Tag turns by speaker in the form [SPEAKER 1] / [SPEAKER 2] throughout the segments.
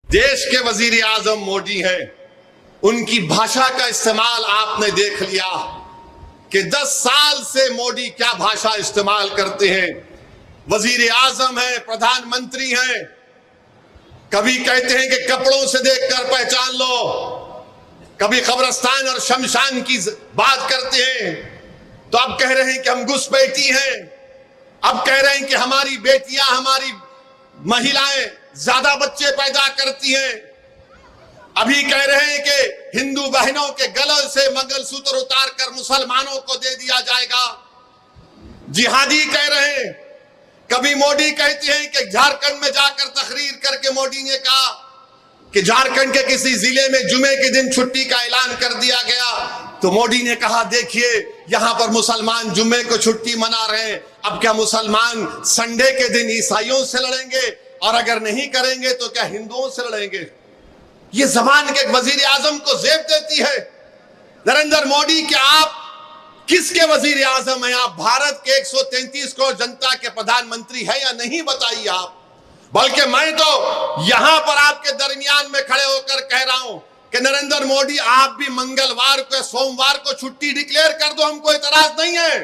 [SPEAKER 1] देश के वजीर आजम मोदी हैं, उनकी भाषा का इस्तेमाल आपने देख लिया कि 10 साल से मोदी क्या भाषा इस्तेमाल करते हैं। वजीर आजम है, प्रधानमंत्री हैं, कभी कहते हैं कि कपड़ों से देखकर पहचान लो, कभी कब्रिस्तान और शमशान की बात करते हैं, तो अब कह रहे हैं कि हम घुसपैठी हैं, अब कह रहे हैं कि हमारी बेटियां, हमारी महिलाएं ज्यादा बच्चे पैदा करती हैं, अभी कह रहे हैं कि हिंदू बहनों के गले से मंगलसूत्र उतारकर मुसलमानों को दे दिया जाएगा, जिहादी कह रहे हैं। कभी मोदी कहते हैं कि झारखंड में जाकर तकरीर करके मोदी ने कहा कि झारखंड के किसी जिले में जुमे के दिन छुट्टी का ऐलान कर दिया गया, तो मोदी ने कहा देखिए यहां पर मुसलमान जुम्मे को छुट्टी मना रहे हैं, अब क्या मुसलमान संडे के दिन ईसाइयों से लड़ेंगे, और अगर नहीं करेंगे तो क्या हिंदुओं से लड़ेंगे। ये जबान के वजीर आजम को जेब देती है। नरेंद्र मोदी, क्या आप किसके वजीर आजम हैं? आप भारत के 133 करोड़ जनता के प्रधानमंत्री हैं या नहीं, बताइए आप। बल्कि मैं तो यहां पर आपके दरमियान में खड़े होकर कह रहा हूं कि नरेंद्र मोदी, आप भी मंगलवार को, सोमवार को छुट्टी डिक्लेयर कर दो, हमको इतराज नहीं है।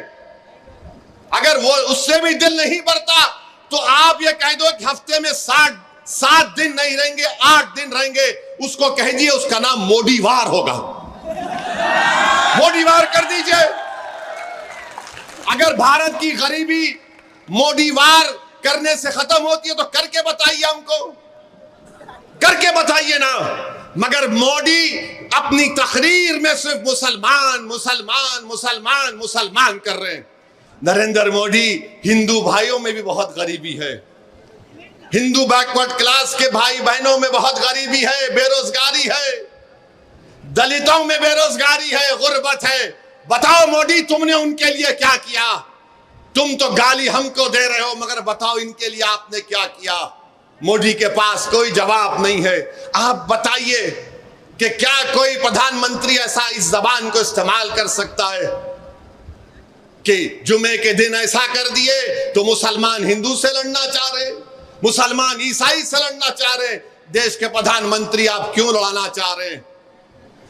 [SPEAKER 1] अगर वो उससे भी दिल नहीं भरता तो आप ये कह दो कि हफ्ते में 7 दिन नहीं रहेंगे, 8 दिन रहेंगे, उसको कह दिए उसका नाम मोदीवार होगा, मोदीवार कर दीजिए। अगर भारत की गरीबी मोदीवार करने से खत्म होती है तो करके बताइए, हमको करके बताइए ना। मगर मोदी अपनी तकरीर में सिर्फ मुसलमान मुसलमान मुसलमान मुसलमान कर रहे हैं। नरेंद्र मोदी, हिंदू भाइयों में भी बहुत गरीबी है, हिंदू बैकवर्ड क्लास के भाई बहनों में बहुत गरीबी है, बेरोजगारी है, दलितों में बेरोजगारी है, गुर्बत है। बताओ मोदी, तुमने उनके लिए क्या किया? तुम तो गाली हमको दे रहे हो, मगर बताओ इनके लिए आपने क्या किया? मोदी के पास कोई जवाब नहीं है। आप बताइए कि क्या कोई प्रधानमंत्री ऐसा इस जबान को इस्तेमाल कर सकता है कि जुमे के दिन ऐसा कर दिए तो मुसलमान हिंदू से लड़ना चाह रहे, मुसलमान ईसाई से लड़ना चाह रहे। देश के प्रधानमंत्री, आप क्यों लड़ाना चाह रहे हैं?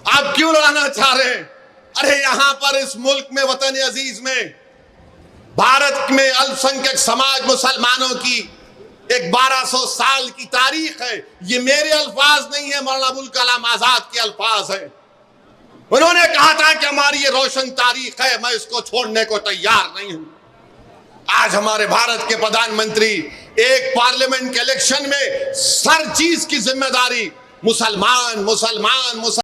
[SPEAKER 1] आप क्यों लड़ाना चाह रहे हैं? अरे यहां पर इस मुल्क में, वतन अजीज में, भारत में अल्पसंख्यक समाज मुसलमानों की एक 1200 साल की तारीख है। ये मेरे अल्फाज नहीं है, मौलाना अबुल कलाम आजाद के अल्फाज है। उन्होंने कहा था कि हमारी ये रोशन तारीख है, मैं इसको छोड़ने को तैयार नहीं हूं। आज हमारे भारत के प्रधानमंत्री एक पार्लियामेंट के इलेक्शन में हर चीज की जिम्मेदारी मुसलमान मुसलमान मुसलमान